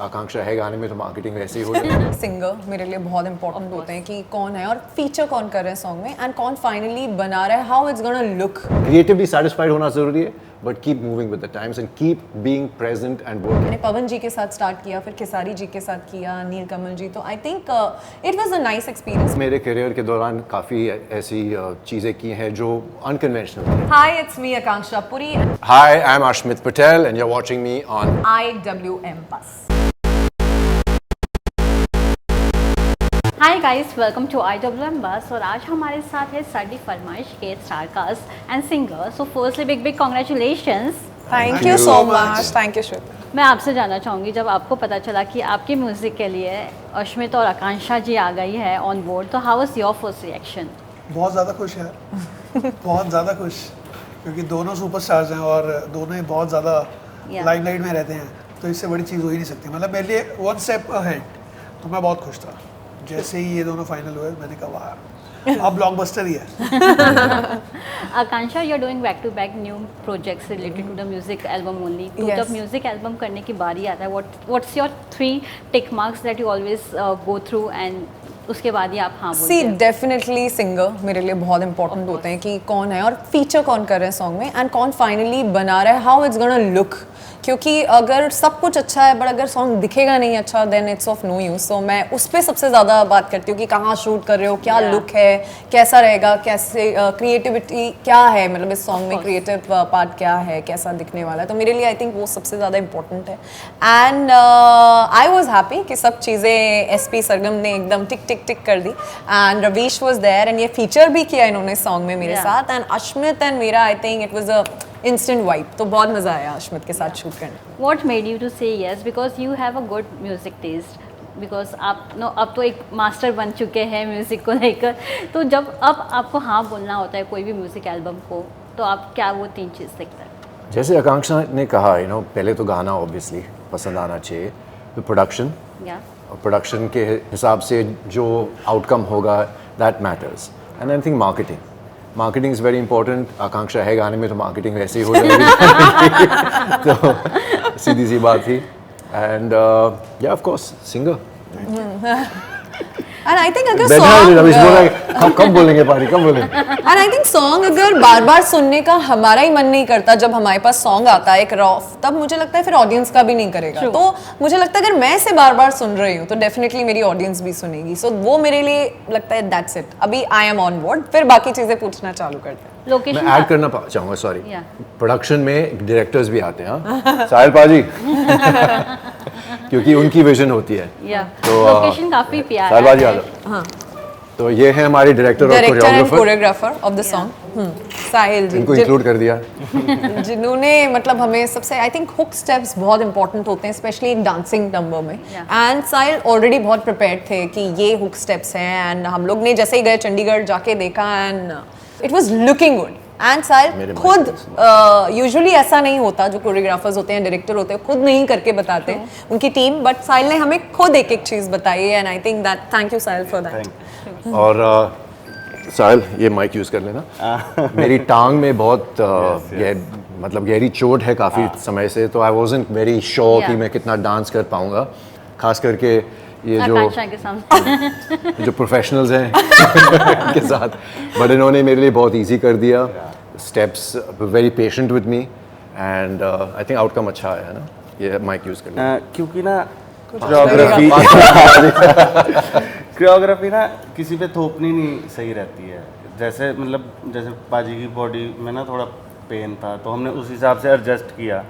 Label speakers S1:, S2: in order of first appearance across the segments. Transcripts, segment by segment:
S1: आकांक्षा है गाने में तो मार्केटिंग वैसे ही हो जाएगी।
S2: सिंगर मेरे लिए बहुत इंपॉर्टेंट होते हैं कि कौन है और फीचर कौन कर रहे हैं सॉन्ग में एंड कौन फाइनली बना रहा है, how it's gonna look.
S1: Creatively satisfied होना जरूरी है, but keep moving with the times and keep being present and working.
S2: मैंने पवन जी के साथ स्टार्ट किया, फिर खेसारी जी के साथ किया, नील कमल जी, तो I think it was a nice experience.
S1: मेरे करियर के दौरान काफ़ी ऐसी चीज़ें की हैं जो अनकन्वेंशनल थी।
S2: Hi, it's me Akanksha Puri,
S1: Hi, I'm Ashmit Patel and you're watching me on
S2: IWM Bus।
S3: Hi guys, welcome to IWM bus. और आज हमारे साथ है साडी फरमाइश के star cast and singer. So firstly big congratulations.
S2: Thank you so much. Thank you Shweta.
S3: मैं आपसे जानना चाहूँगी, जब आपको पता चला कि आपकी म्यूज़िक के लिए अश्मित और आकांक्षा जी आ गई है ऑन बोर्ड, तो how was your first reaction?
S4: बहुत ज़्यादा खुश है बहुत ज़्यादा खुश, क्योंकि दोनों सुपरस्टार्स हैं और दोनों ही बहुत ज़्यादा लाइमलाइट में रहते हैं, तो इससे बड़ी चीज़ हो ही नहीं सकती। मतलब मेरे लिए वन स्टेप अहेड, तो मैं बहुत खुश था। जैसे ही ये दोनों फाइनल हुए मैंने कहा वाह, अब ब्लॉकबस्टर ही है।
S3: Akanksha, you are doing back to back new projects related to the music album only. तो जब म्यूजिक एल्बम करने की बारी आता है, what's your 3 tick marks that you always go through and उसके बाद ही आप हाँ बोलते हैं?
S2: सी डेफिनेटली सिंगर मेरे लिए बहुत इंपॉर्टेंट होते हैं कि कौन है और फीचर कौन कर रहे हैं सॉन्ग में एंड कौन फाइनली बना रहा है, हाउ इट्स गोना लुक। क्योंकि अगर सब कुछ अच्छा है बट अगर सॉन्ग दिखेगा नहीं अच्छा, then it's of no use. So मैं उस पर सबसे ज़्यादा बात करती हूँ कि कहाँ शूट कर रहे हो, क्या लुक है, कैसा रहेगा, कैसे क्रिएटिविटी क्या है, मतलब इस सॉन्ग में क्रिएटिव पार्ट क्या है, कैसा दिखने वाला है। तो मेरे लिए आई थिंक वो सबसे ज़्यादा इंपॉर्टेंट है। एंड आई वॉज हैप्पी कि सब चीज़ें SP सरगम ने एकदम टिक टिक टिक कर दी and Ravish was there and ये फीचर भी किया इन्होंने सॉन्ग में मेरे साथ। एंड अश्मित एंड मेरा I think it was a instant vibe, तो बहुत मज़ा आया अश्मित के साथ शूट करने।
S3: What made you to say yes? Because you have a good music taste. Because आप अब तो एक मास्टर बन चुके हैं म्यूज़िक को लेकर, तो जब अब आपको हाँ बोलना होता है कोई भी म्यूज़िक एल्बम को, तो आप क्या वो 3 चीज़ देखते हैं?
S1: जैसे आकांक्षा ने कहा, पहले तो गाना ऑब्वियसली पसंद आना चाहिए, तो प्रोडक्शन और प्रोडक्शन के हिसाब से जो आउटकम होगा that matters. And I think marketing is very important. Akanksha है गाने में तो मार्केटिंग वैसे ही हो जाएगी। तो सीधी सी बात थी। एंड या of course singer.
S2: And I think अगर
S1: कब बोलेंगे पारी, कब बोलेंगे?
S2: एंड आई थिंक सॉन्ग अगर बार बार सुनने का हमारा ही मन नहीं करता, जब हमारे पास सॉन्ग आता है एक रॉफ, तब मुझे लगता है फिर ऑडियंस का भी नहीं करेगा। तो मुझे लगता है अगर मैं इसे बार बार सुन रही हूँ तो डेफिनेटली मेरी ऑडियंस भी सुनेगी। सो वो मेरे लिए लगता है दैट्स इट। अभी आई एम ऑन बोर्ड, फिर बाकी चीजें पूछना चालू करते हैं।
S3: लोकेशन
S1: मैं ऐड करना चाहूँगा, सॉरी, प्रोडक्शन में डायरेक्टर्स भी आते हैं, साहिल पाजी, क्योंकि उनकी विजन होती है।
S3: तो लोकेशन काफी प्यारा
S1: साहिल पाजी आ जाओ। हाँ, तो ये है हमारे डायरेक्टर और
S2: कोरियोग्राफर ऑफ द सॉन्ग, साहिल जी,
S1: इनको इंक्लूड कर दिया,
S2: जिन्होंने मतलब हमें सबसे आई थिंक हुक स्टेप्स बहुत इंपॉर्टेंट होते हैं, स्पेशली एक डांसिंग नंबर में। एंड साहिल ऑलरेडी बहुत प्रिपेयर्ड थे कि ये हुक स्टेप्स हैं, एंड हम लोग ने जैसे ही गए चंडीगढ़ जाके देखा and it was looking good. And Sahil खुद यूजुअली ऐसा नहीं होता, जो कोरियोग्राफर्स होते हैं, डायरेक्टर होते हैं, खुद नहीं करके बताते हैं उनकी टीम, बट साहिल ने हमें खुद एक एक चीज़ बताई है and I think that, thank you Sahil for that.
S1: और साहिल ये माइक यूज़ कर लेना। मेरी टांग में बहुत मतलब गहरी चोट है काफ़ी समय से, तो आई वॉजंट वेरी श्योर कि मैं कितना डांस कर पाऊँगा, खास करके ये जो प्रोफेशनल्स हैं के साथ। बट इन्होंने मेरे लिए बहुत इजी कर दिया steps, very patient with me and I think outcome अच्छा आया है ना। ये माइक यूज़ कर लेना,
S5: क्योंकि ना कोरियोग्राफी ना किसी पे थोपनी नहीं सही रहती है। जैसे जैसे पाजी की बॉडी में ना थोड़ा पेन था, तो हमने उस हिसाब से एडजस्ट किया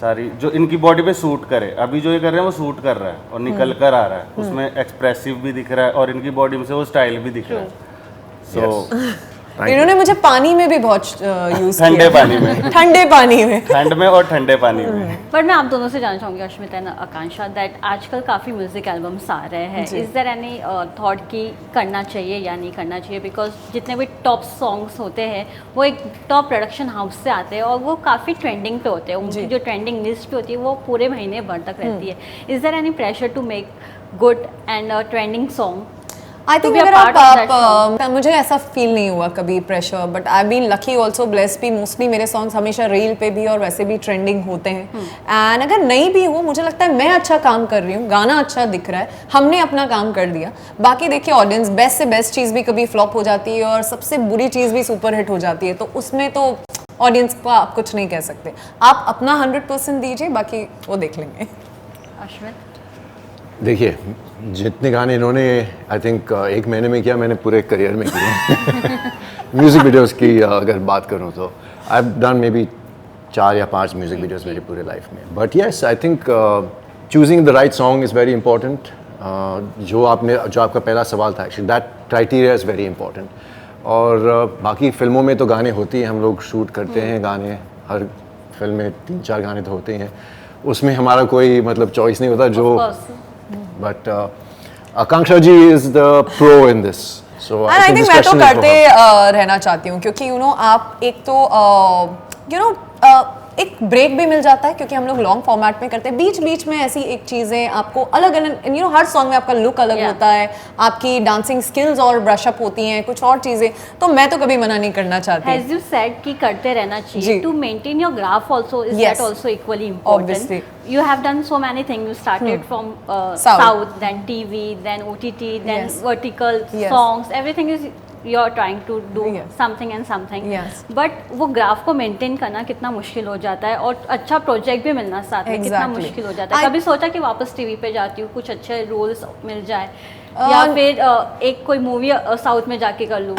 S5: सारी, जो इनकी बॉडी पे सूट करे। अभी जो ये कर रहे हैं वो सूट कर रहा है और निकल कर आ रहा है, उसमें एक्सप्रेसिव भी दिख रहा है और इनकी बॉडी में से वो स्टाइल भी दिख रहा है। सो
S2: इन्होंने मुझे पानी में भी बहुत यूज किया,
S5: ठंडे पानी में,
S2: ठंडे पानी में,
S5: ठंड में और ठंडे पानी में।
S3: पर मैं आप दोनों से जानना चाहूँगी, अश्मित एंड आकांक्षा, दैट आजकल काफ़ी म्यूजिक एल्बम्स आ रहे हैं। इज देयर एनी थॉट कि करना चाहिए या नहीं करना चाहिए? बिकॉज जितने भी टॉप सॉन्ग्स होते हैं वो एक टॉप प्रोडक्शन हाउस से आते हैं और वो काफ़ी ट्रेंडिंग पे होते हैं, उनकी जो ट्रेंडिंग लिस्ट होती है वो पूरे महीने भर तक रहती है। Is there any pressure to make good and trending song?
S2: I think
S3: be a
S2: अगर
S3: part of that
S2: आप मुझे ऐसा फील नहीं हुआ कभी pressure, but I been lucky also blessed भी। मोस्टली मेरे सॉन्ग्स हमेशा रील पे भी और वैसे भी ट्रेंडिंग होते हैं। एंड अगर नहीं भी हो, मुझे लगता है मैं अच्छा काम कर रही हूँ, गाना अच्छा दिख रहा है, हमने अपना काम कर दिया। बाकी देखिए ऑडियंस, बेस्ट से बेस्ट चीज़ भी कभी फ्लॉप हो जाती है और सबसे बुरी चीज़ भी सुपर हिट हो जाती है, तो उसमें तो ऑडियंस को आप कुछ नहीं कह सकते। आप अपना 100% दीजिए, बाकी वो देख लेंगे।
S3: अश्वित,
S1: देखिए जितने गाने इन्होंने आई थिंक एक महीने में किया, मैंने पूरे करियर में किए। म्यूज़िक वीडियोस की अगर बात करूँ तो I have done may be 4 या 5 म्यूज़िक वीडियोस मेरे पूरे लाइफ में। But yes, I think choosing the right song is very important. जो आपका पहला सवाल था, actually that criteria is very important. और बाकी फिल्मों में तो गाने होती हैं, हम लोग शूट करते हैं गाने, हर फिल्म में 3-4 गाने तो होते हैं, उसमें हमारा कोई मतलब चॉइस नहीं होता जो। But Akanksha ji is the pro in this, so
S2: I think मैं तो करते रहना चाहती हूँ, क्योंकि यू नो आप एक तो यू नो एक ब्रेक भी मिल जाता है, क्योंकि हम लोग लॉन्ग फॉर्मेट में करते हैं। बीच बीच में ऐसी एक चीज़ें आपको अलग अलग, यू नो हर सॉन्ग में आपका लुक अलग होता है, आपकी डांसिंग स्किल्स और ब्रशअप होती हैं, कुछ और चीज़ें, तो मैं तो कभी मना नहीं करना चाहती।
S3: As you said कि करते रहना चाहिए, to maintain your graph also is
S2: Yes.
S3: that also equally important.
S2: Obviously.
S3: You have done so many things. You started from South, then TV, then OTT, then
S2: Yes.
S3: vertical
S2: Yes.
S3: songs. Everything is you're trying to do
S2: Yes.
S3: something and something.
S2: Yes.
S3: But वो graph को maintain करना कितना मुश्किल हो जाता है, और अच्छा प्रोजेक्ट भी मिलना साथ में कितना
S2: Exactly.
S3: मुश्किल हो जाता है।
S2: I-
S3: कभी सोचा कि वापस टीवी पे जाती हूँ, कुछ अच्छे रोल्स मिल जाए, या फिर एक कोई मूवी साउथ में जाके कर लूँ?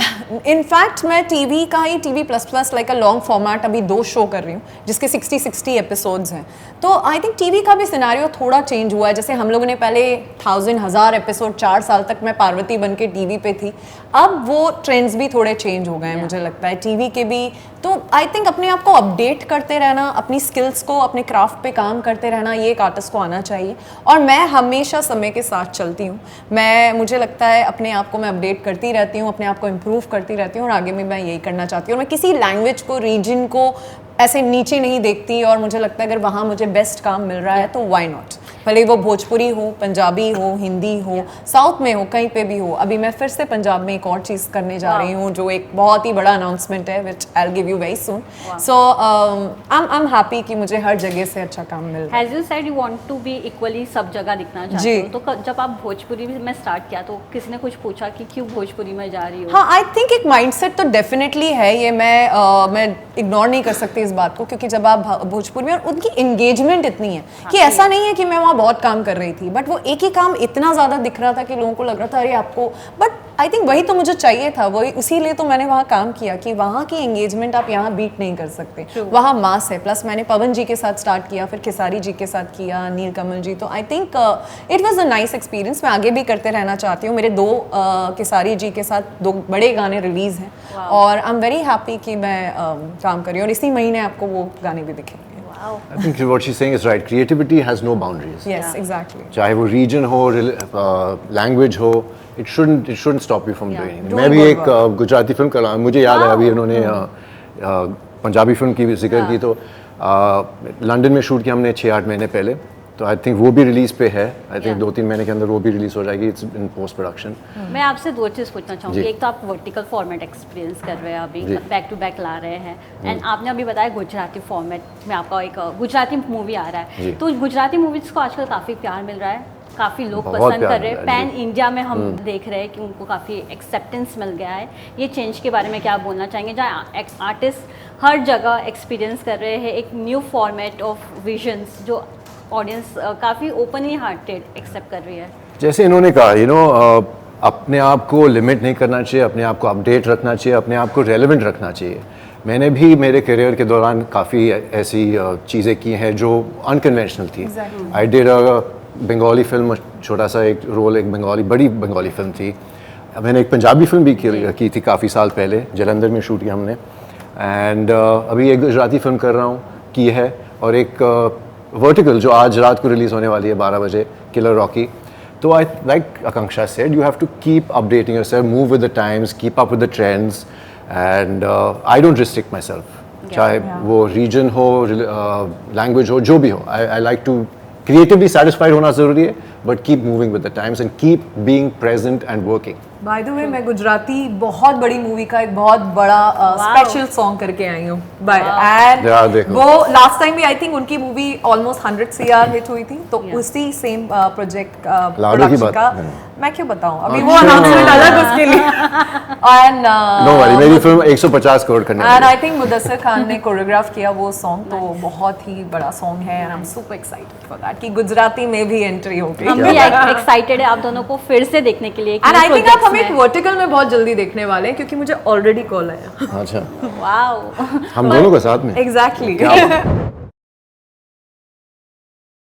S2: इनफैक्ट मैं टीवी का ही TV plus plus like a long format अभी 2 शो कर रही हूँ, जिसके 60 एपिसोड्स हैं। तो आई थिंक टीवी का भी सिनेरियो थोड़ा चेंज हुआ है। जैसे हम लोगों ने पहले 1000 एपिसोड 4 साल तक मैं पार्वती बन के टीवी पे थी, अब वो ट्रेंड्स भी थोड़े चेंज हो गए हैं मुझे लगता है टीवी के भी। तो आई थिंक अपने आप को अपडेट करते रहना, अपनी स्किल्स को, अपने क्राफ्ट पे काम करते रहना, ये एक आर्टिस्ट को आना चाहिए। और मैं हमेशा समय के साथ चलती हूँ। मुझे लगता है अपने आप को मैं अपडेट करती रहती हूँ, अपने आप को इम्प्रूव करती रहती हूँ, और आगे भी मैं यही करना चाहती हूँ। और मैं किसी लैंग्वेज को, रीजन को ऐसे नीचे नहीं देखती, और मुझे लगता है अगर वहाँ मुझे बेस्ट काम मिल रहा है तो व्हाई नॉट। भले वो भोजपुरी हो, पंजाबी हो, हिंदी हो, साउथ में हो, कहीं पे भी हो। अभी मैं फिर से पंजाब में एक और चीज़ करने जा रही हूँ, जो एक बहुत ही बड़ा अनाउंसमेंट है, which I will give you very soon. So I am happy कि मुझे हर जगह से अच्छा काम मिल रहा है।
S3: As you said, you want to be equally सब जगह दिखना चाहते हो, तो जब आप भोजपुरी में स्टार्ट किया तो किसी ने कुछ पूछा कि क्यों भोजपुरी में जा रही हो?
S2: हाँ, आई थिंक एक माइंडसेट तो डेफिनेटली है, ये मैं इग्नोर नहीं कर सकती इस बात को, क्योंकि जब आप भोजपुरी में, और उनकी एंगेजमेंट इतनी है कि ऐसा नहीं है कि मैं वहाँ बहुत काम कर रही थी, बट वो एक ही काम इतना ज़्यादा दिख रहा था कि लोगों को लग रहा था अरे आपको, बट आई थिंक वही तो मुझे चाहिए था, वही इसीलिए तो मैंने वहाँ काम किया कि वहाँ की एंगेजमेंट आप यहाँ बीट नहीं कर सकते। वहाँ मास है, प्लस मैंने पवन जी के साथ स्टार्ट किया, फिर खेसारी जी के साथ किया, नील कमल जी, तो I think it was a nice experience. मैं आगे भी करते रहना चाहती हूँ। मेरे 2 खेसारी जी के साथ 2 बड़े गाने रिलीज हैं, और आई एम वेरी हैप्पी कि मैं काम कर रही हूँ, और इसी महीने आपको वो गाने भी दिखेंगे।
S1: I think what she's saying is right. Creativity has no boundaries.
S2: Yes, exactly.
S1: चाहे वो region हो, language हो, it shouldn't stop you from doing it.
S2: Doing
S1: मैं भी
S2: good
S1: एक गुजराती फिल्म कर रहा हूँ, मुझे याद है अभी उन्होंने पंजाबी फिल्म की भी जिक्र की, तो लंदन में शूट किया हमने 6-8 महीने पहले, तो आई थिंक वो भी रिलीज पे है। आई थिंक 2-3 महीने के अंदर वो भी रिलीज हो जाएगी। It's in post production.
S3: मैं आपसे 2 चीज़ पूछना चाहूँगी। एक तो आप वर्टिकल फॉर्मेट एक्सपीरियंस कर रहे हैं, अभी बैक टू बैक ला रहे हैं, एंड आपने अभी बताया गुजराती फॉर्मेट में आपका एक गुजराती मूवी आ रहा है, तो गुजराती मूवीज़ को आजकल काफ़ी प्यार मिल रहा है, काफ़ी लोग पसंद कर रहे हैं, पैन इंडिया में हम देख रहे हैं कि उनको काफ़ी एक्सेप्टेंस मिल गया है। ये चेंज के बारे में क्या बोलना चाहेंगे, जहाँ आर्टिस्ट हर जगह एक्सपीरियंस कर रहे हैं एक न्यू फॉर्मेट ऑफ विजन्स, जो ऑडियंस काफ़ी ओपनली हार्टेड एक्सेप्ट कर रही है?
S1: जैसे इन्होंने कहा, अपने आप को लिमिट नहीं करना चाहिए, अपने आप को अपडेट रखना चाहिए, अपने आप को रेलेवेंट रखना चाहिए। मैंने भी मेरे करियर के दौरान काफ़ी ऐसी चीज़ें की हैं जो अनकन्वेंशनल थी। आई डिड बंगाली फिल्म, छोटा सा एक रोल, एक बड़ी बंगाली फिल्म थी। मैंने एक पंजाबी फिल्म भी की थी काफ़ी साल पहले, जलंधर में शूट किया हमने, एंड अभी एक गुजराती फिल्म कर रहा हूँ की है, और एक वर्टिकल जो आज रात को रिलीज़ होने वाली है 12 बजे, किलर रॉकी। तो I like Akanksha said, you have to keep updating yourself, move with the times, keep up with the trends, and I don't restrict my self, चाहे वो रीजन हो, लैंग्वेज हो, जो भी हो। I like to creatively satisfied होना ज़रूरी है, but keep moving with the times and keep being present and working.
S2: By the way मैं गुजराती बहुत बड़ी मूवी का एक बहुत बड़ा स्पेशल सॉन्ग करके आई हूँ एंड
S1: यार देखो।
S2: वो लास्ट टाइम भी आई थिंक उनकी मूवी ऑलमोस्ट 100 CR हिट हुई थी तो उसी सेम प्रोजेक्ट
S1: लाडो की बात
S2: का मैं क्यों बताऊँ अभी वो अनाउंसमेंट अलग उसके लिए एंड
S1: नो वरी मेरी फिल्म 150 करोड़ करने
S2: एंड
S1: वाली
S2: आई थिंक मुदस्सिर खान ने कोरियोग्राफ किया वो सॉन्ग तो बहुत ही बड़ा सॉन्ग है and I am super excited for that कि गुजराती में भी एंट्री हो गई
S3: हम भी एक्साइटेड है आप दोनों को फिर से देखने के लिए
S2: एंड आई थिंक आप हमें एक वर्टिकल में बहुत जल्दी देखने वाले हैं क्योंकि मुझे ऑलरेडी कॉल आया
S1: अच्छा
S3: वाओ
S1: हम दोनों को साथ में
S2: एग्जैक्टली
S1: क्या